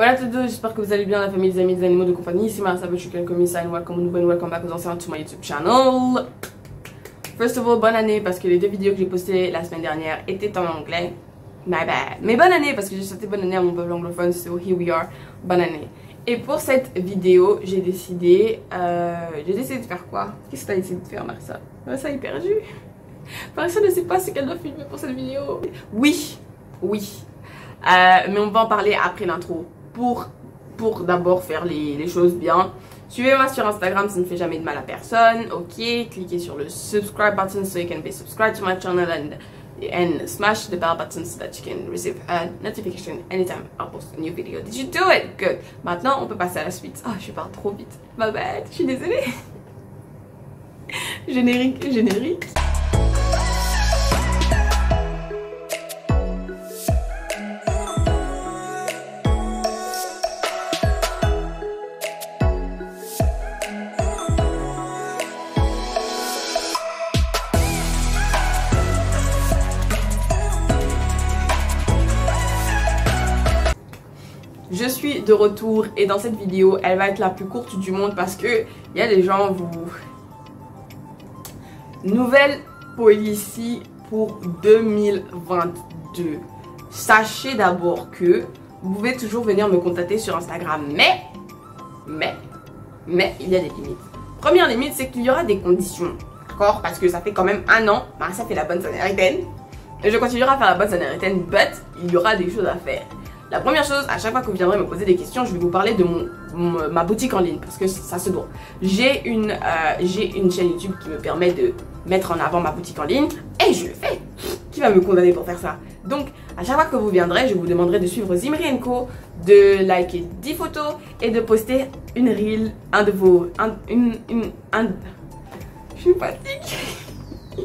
Voilà à tous, j'espère que vous allez bien, la famille, les amis, les animaux de compagnie. Ici Marissa, but you can call me Sign. Welcome back to my YouTube channel. First of all, bonne année parce que les deux vidéos que j'ai postées la semaine dernière étaient en anglais. My bad. Mais bonne année parce que j'ai souhaité bonne année à mon peuple anglophone, so here we are. Bonne année. Et pour cette vidéo, j'ai décidé de faire quoi? Qu'est-ce que tu as décidé de faire, Marissa? Marissa est perdue. Marissa ne sait pas ce qu'elle doit filmer pour cette vidéo. Oui. Mais on va en parler après l'intro. Pour d'abord faire les choses bien. Suivez-moi sur Instagram, ça ne fait jamais de mal à personne. Ok, cliquez sur le subscribe button so you can be subscribed to my channel and smash the bell button so that you can receive a notification anytime I post a new video. Did you do it? Good. Maintenant, on peut passer à la suite. Ah, je parle trop vite. Ma bad, je suis désolée. Générique. Je suis de retour et dans cette vidéo, elle va être la plus courte du monde parce que il y a des gens Nouvelle policy pour 2022. Sachez d'abord que vous pouvez toujours venir me contacter sur Instagram, mais il y a des limites. Première limite, c'est qu'il y aura des conditions, d'accord? Parce que ça fait quand même un an, ça fait la bonne Samaritaine. Et je continuerai à faire la bonne Samaritaine, but il y aura des choses à faire. La première chose, à chaque fois que vous viendrez me poser des questions, je vais vous parler de ma boutique en ligne parce que ça se doit. J'ai une chaîne YouTube qui me permet de mettre en avant ma boutique en ligne et je le fais. Qui va me condamner pour faire ça? Donc, à chaque fois que vous viendrez, je vous demanderai de suivre Zimri & Co, de liker 10 photos et de poster une reel, je suis fatiguée.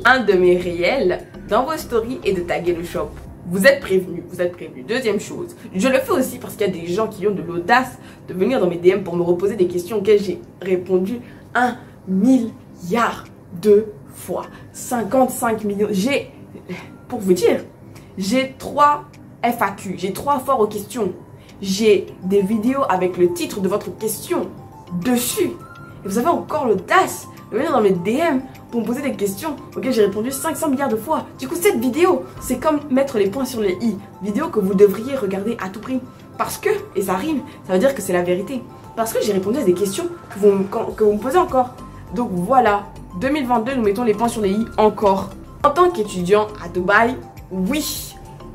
Un de mes réels dans vos stories et de taguer le shop. Vous êtes prévenus, Deuxième chose, je le fais aussi parce qu'il y a des gens qui ont de l'audace de venir dans mes DM pour me reposer des questions auxquelles j'ai répondu 1 milliard de fois. 55 millions. Pour vous dire, j'ai 3 FAQ, j'ai 3 forts aux questions. J'ai des vidéos avec le titre de votre question dessus. Et vous avez encore l'audace de venir dans mes DM pour me poser des questions auxquelles j'ai répondu 500 milliards de fois. Du coup, cette vidéo, c'est comme mettre les points sur les i. Vidéo que vous devriez regarder à tout prix. Parce que, et ça rime, ça veut dire que c'est la vérité. Parce que j'ai répondu à des questions que vous me posez encore. Donc voilà, 2022, nous mettons les points sur les i encore. En tant qu'étudiant à Dubaï, oui,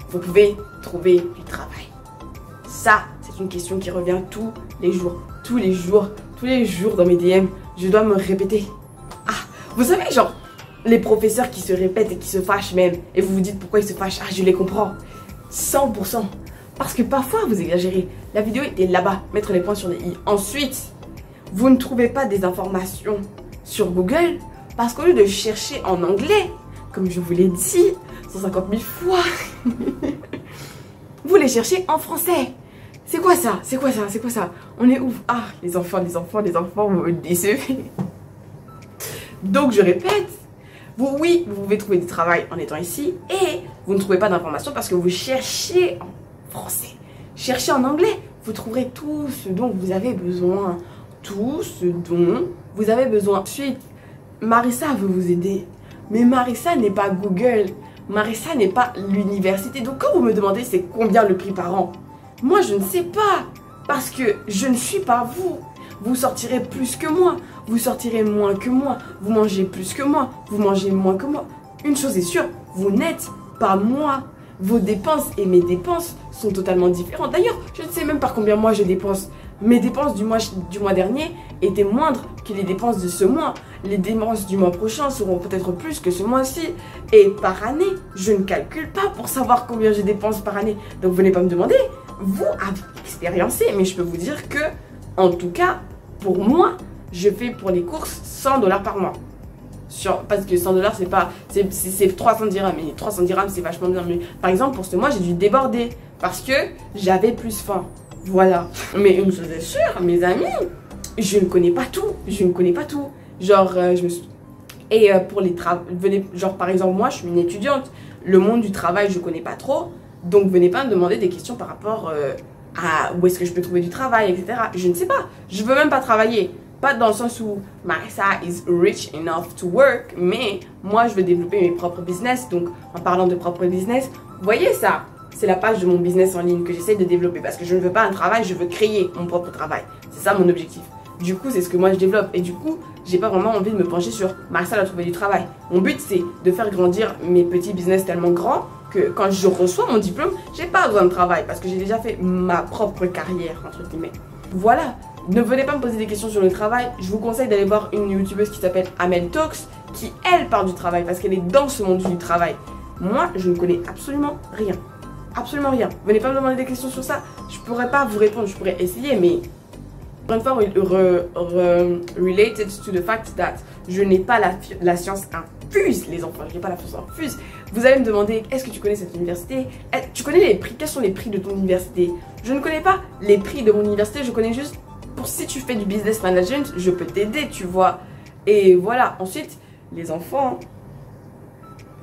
vous pouvez trouver du travail. Ça, c'est une question qui revient tous les jours dans mes DM. Je dois me répéter. Vous savez, genre, les professeurs qui se répètent et qui se fâchent même, et vous vous dites pourquoi ils se fâchent, je les comprends. 100%. Parce que parfois, vous exagérez. La vidéo était là-bas, mettre les points sur les i. Ensuite, vous ne trouvez pas des informations sur Google, parce qu'au lieu de chercher en anglais, comme je vous l'ai dit 150 000 fois, vous les cherchez en français. C'est quoi ça? On est où? Ah, les enfants, vous me décevez. Donc je répète, vous pouvez trouver du travail en étant ici et vous ne trouvez pas d'informations parce que vous cherchez en français. Cherchez en anglais, vous trouverez tout ce dont vous avez besoin. Ensuite, Marissa veut vous aider. Mais Marissa n'est pas Google. Marissa n'est pas l'université. Donc quand vous me demandez c'est combien le prix par an, moi je ne sais pas. Parce que je ne suis pas vous. Vous sortirez plus que moi, vous sortirez moins que moi, vous mangez plus que moi, vous mangez moins que moi. Une chose est sûre, vous n'êtes pas moi. Vos dépenses et mes dépenses sont totalement différentes. D'ailleurs, je ne sais même pas combien moi je dépense. Mes dépenses du mois dernier étaient moindres que les dépenses de ce mois. Les dépenses du mois prochain seront peut-être plus que ce mois-ci. Et par année, je ne calcule pas pour savoir combien je dépense par année. Donc venez pas me demander. Vous avez expériencé, mais je peux vous dire que, en tout cas, pour moi, je fais pour les courses 100 $ par mois. Parce que 100 $, c'est pas. C'est 300 dirhams. Et 300 dirhams, c'est vachement bien. Mais par exemple, pour ce mois, j'ai dû déborder. Parce que j'avais plus faim. Voilà. Mais une chose est sûre, mes amis, je ne connais pas tout. Genre, pour les travaux. Genre, par exemple, moi, je suis une étudiante. Le monde du travail, je connais pas trop. Donc, venez pas me demander des questions par rapport où est-ce que je peux trouver du travail, etc. Je ne sais pas. Je veux même pas travailler. Pas dans le sens où Marissa is rich enough to work, mais moi je veux développer mes propres business. Donc en parlant de propres business, vous voyez ça, c'est la page de mon business en ligne que j'essaie de développer parce que je ne veux pas un travail, je veux créer mon propre travail. C'est ça mon objectif. Du coup, c'est ce que moi je développe et du coup, j'ai pas vraiment envie de me pencher sur Marissa doit trouver du travail. Mon but c'est de faire grandir mes petits business tellement grands que quand je reçois mon diplôme, j'ai pas besoin de travail parce que j'ai déjà fait ma propre carrière entre guillemets. Voilà. Ne venez pas me poser des questions sur le travail. Je vous conseille d'aller voir une youtubeuse qui s'appelle Amel Talks, qui elle parle du travail parce qu'elle est dans ce monde du travail. Moi, je ne connais absolument rien. Absolument rien. Venez pas me demander des questions sur ça. Je pourrais pas vous répondre. Je pourrais essayer, mais encore une fois, related to the fact that je n'ai pas la science infuse, les enfants. Je n'ai pas la science infuse. Vous allez me demander, est-ce que tu connais cette université? Tu connais les prix? Quels sont les prix de ton université? Je ne connais pas les prix de mon université. Je connais juste pour si tu fais du business management, je peux t'aider, tu vois. Et voilà. Ensuite, les enfants,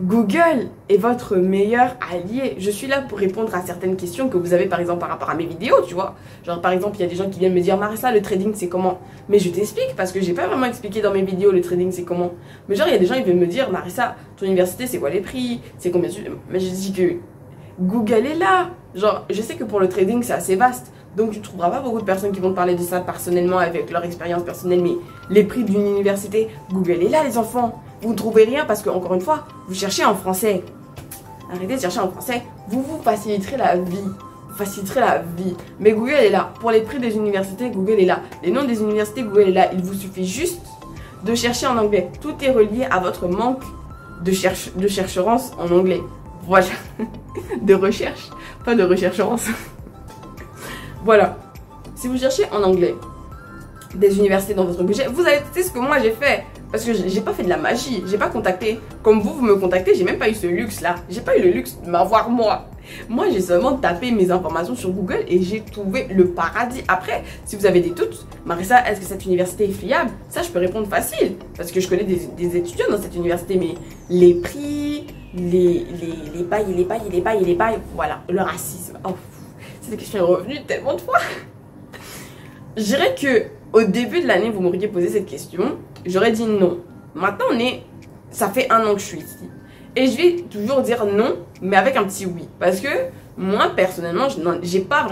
Google est votre meilleur allié. Je suis là pour répondre à certaines questions que vous avez par exemple par rapport à mes vidéos, tu vois. Genre par exemple, il y a des gens qui viennent me dire Marissa, le trading c'est comment? Mais je t'explique parce que j'ai pas vraiment expliqué dans mes vidéos le trading c'est comment. Mais genre il y a des gens qui viennent me dire Marissa, ton université c'est quoi les prix? C'est combien tu... Mais je dis que Google est là. Genre je sais que pour le trading c'est assez vaste. Donc tu ne trouveras pas beaucoup de personnes qui vont te parler de ça personnellement avec leur expérience personnelle. Mais les prix d'une université, Google est là les enfants. Vous ne trouvez rien parce que encore une fois, vous cherchez en français. Arrêtez de chercher en français. Vous faciliterez la vie. Vous faciliterez la vie. Mais Google est là. Pour les prix des universités, Google est là. Les noms des universités, Google est là. Il vous suffit juste de chercher en anglais. Tout est relié à votre manque de chercherance en anglais. Voilà. De recherche. Pas de rechercherance. Voilà, si vous cherchez en anglais des universités dans votre budget, vous allez tester ce que moi j'ai fait. Parce que j'ai pas fait de la magie, j'ai pas contacté. Comme vous me contactez, j'ai même pas eu ce luxe là. J'ai pas eu le luxe de m'avoir moi. Moi j'ai seulement tapé mes informations sur Google et j'ai trouvé le paradis. Après, si vous avez des doutes, Marissa, est-ce que cette université est fiable? Ça je peux répondre facile. Parce que je connais des étudiants dans cette université. Mais les prix, les bails, voilà, le racisme. Oh. Cette question est revenue tellement de fois. Je dirais que au début de l'année, vous m'auriez posé cette question. J'aurais dit non. Maintenant, ça fait 1 an que je suis ici. Et je vais toujours dire non, mais avec un petit oui. Parce que moi, personnellement, j'ai pas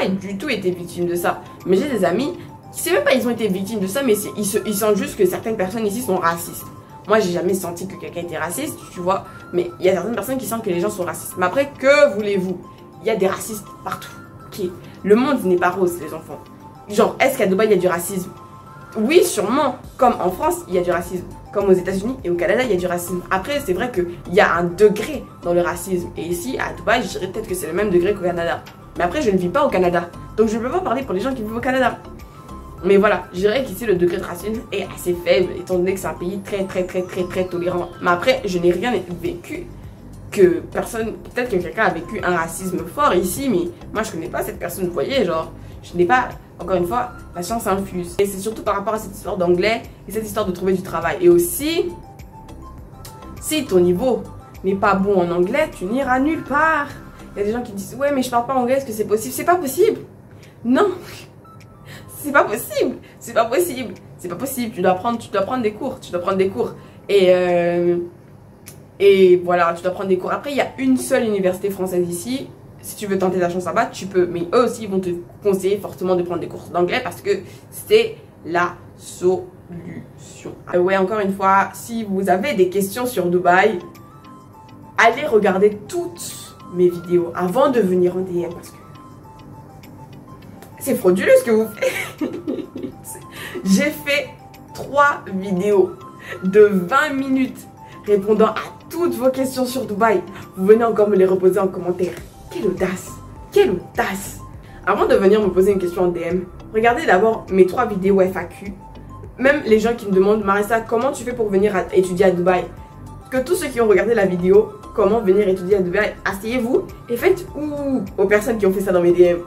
du tout été victime de ça. Mais j'ai des amis qui, c'est même pas ils ont été victimes de ça, mais ils sentent juste que certaines personnes ici sont racistes. Moi, j'ai jamais senti que quelqu'un était raciste, tu vois. Mais il y a certaines personnes qui sentent que les gens sont racistes. Mais après, que voulez-vous? Il y a des racistes partout. Ok. Le monde n'est pas rose, les enfants. Genre, est-ce qu'à Dubaï, il y a du racisme? Oui, sûrement. Comme en France, il y a du racisme. Comme aux États-Unis et au Canada, il y a du racisme. Après, c'est vrai qu'il y a un degré dans le racisme. Et ici, à Dubaï, je dirais peut-être que c'est le même degré qu'au Canada. Mais après, je ne vis pas au Canada. Donc, je ne peux pas parler pour les gens qui vivent au Canada. Mais voilà, je dirais qu'ici, le degré de racisme est assez faible, étant donné que c'est un pays très tolérant. Mais après, je n'ai rien vécu que personne, peut-être que quelqu'un a vécu un racisme fort ici, mais moi je connais pas cette personne, vous voyez, genre, je n'ai pas, encore une fois, la science infuse. Et c'est surtout par rapport à cette histoire d'anglais et cette histoire de trouver du travail. Et aussi, si ton niveau n'est pas bon en anglais, tu n'iras nulle part. Il y a des gens qui disent, ouais, mais je parle pas anglais, est-ce que c'est possible? C'est pas possible. Non, c'est pas possible. C'est pas possible. C'est pas possible. Tu dois prendre des cours. Tu dois prendre des cours. Et voilà, tu dois prendre des cours. Après, il y a une seule université française ici. Si tu veux tenter ta chance là-bas, tu peux. Mais eux aussi, ils vont te conseiller fortement de prendre des cours d'anglais parce que c'est la solution. Ouais, encore une fois, si vous avez des questions sur Dubaï, allez regarder toutes mes vidéos avant de venir en DM parce que c'est frauduleux ce que vous faites. J'ai fait 3 vidéos de 20 minutes répondant à toutes vos questions sur Dubaï. Vous venez encore me les reposer en commentaire. Quelle audace! Quelle audace! Avant de venir me poser une question en DM, regardez d'abord mes 3 vidéos FAQ. Même les gens qui me demandent, Marissa, comment tu fais pour venir étudier à Dubaï? Que tous ceux qui ont regardé la vidéo, comment venir étudier à Dubaï, asseyez-vous et faites aux personnes qui ont fait ça dans mes DM.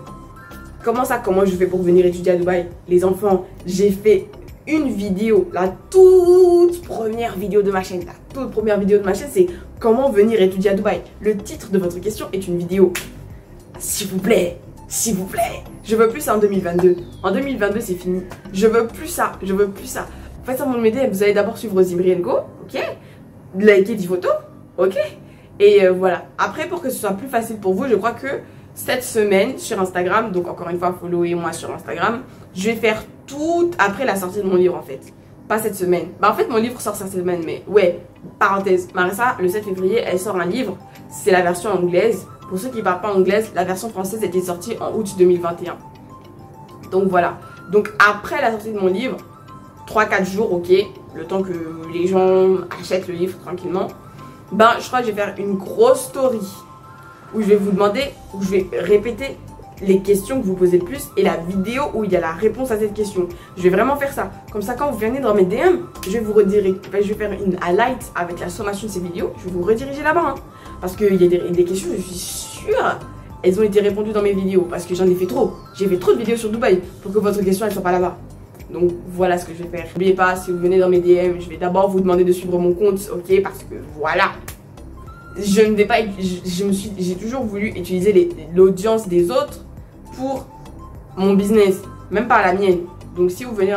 Comment ça, comment je fais pour venir étudier à Dubaï? Les enfants, j'ai fait une vidéo, la toute première vidéo de ma chaîne. La toute première vidéo de ma chaîne, c'est comment venir étudier à Dubaï. Le titre de votre question est une vidéo. S'il vous plaît, S'il vous plaît, je veux plus ça en 2022. En 2022, c'est fini. Je veux plus ça, je veux plus ça. Faites ça pour m'aider, vous allez d'abord suivre Zimri & Co, ok? Likez 10 photos, ok? Et voilà. Après, pour que ce soit plus facile pour vous, je crois que cette semaine sur Instagram, donc encore une fois, followez-moi sur Instagram, je vais faire tout après la sortie de mon livre en fait. Pas cette semaine. Bah en fait, mon livre sort cette semaine, mais ouais, parenthèse. Marissa, le 7 février, elle sort un livre. C'est la version anglaise. Pour ceux qui ne parlent pas anglaise, la version française était sortie en août 2021. Donc voilà. Donc après la sortie de mon livre, 3-4 jours, ok, le temps que les gens achètent le livre tranquillement, ben je crois que je vais faire une grosse story où je vais vous demander, où je vais répéter les questions que vous posez le plus et la vidéo où il y a la réponse à cette question. Je vais vraiment faire ça. Comme ça, quand vous venez dans mes DM, je vais vous rediriger. Je vais faire une highlight avec la sommation de ces vidéos. Je vais vous rediriger là-bas. Hein. Parce qu'il y a des questions, je suis sûre, elles ont été répondues dans mes vidéos. Parce que j'en ai fait trop. J'ai fait trop de vidéos sur Dubaï pour que votre question ne soit pas là-bas. Donc voilà ce que je vais faire. N'oubliez pas, si vous venez dans mes DM, je vais d'abord vous demander de suivre mon compte, ok? Parce que voilà. Je ne vais pas. J'ai toujours voulu utiliser l'audience des autres pour mon business, même pas la mienne. Donc si vous venez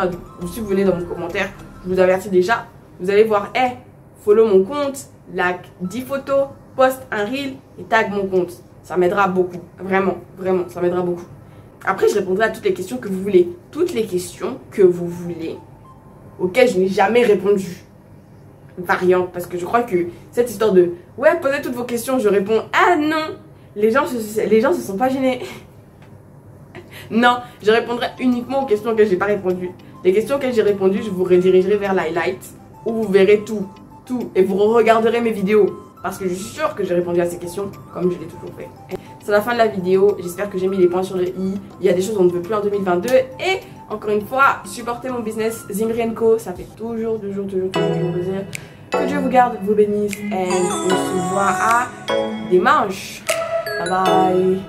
dans mon commentaire, je vous avertis déjà, vous allez voir, follow mon compte, like 10 photos, poste un reel et tag mon compte. Ça m'aidera beaucoup, vraiment, vraiment, ça m'aidera beaucoup. Après, je répondrai à toutes les questions que vous voulez. Toutes les questions que vous voulez, auxquelles je n'ai jamais répondu. Variante, parce que je crois que cette histoire de ouais, posez toutes vos questions, je réponds ah non, les gens se sont pas gênés. Non, je répondrai uniquement aux questions auxquelles j'ai pas répondu. Les questions auxquelles j'ai répondu, je vous redirigerai vers l'highlight où vous verrez tout, et vous regarderez mes vidéos parce que je suis sûre que j'ai répondu à ces questions comme je l'ai toujours fait. C'est la fin de la vidéo, j'espère que j'ai mis les points sur le i. Il y a des choses qu'on ne veut plus en 2022 et encore une fois, supportez mon business Zimri & Co, ça fait toujours plaisir. Que Dieu vous garde, vous bénisse et on se voit à dimanche. Bye bye.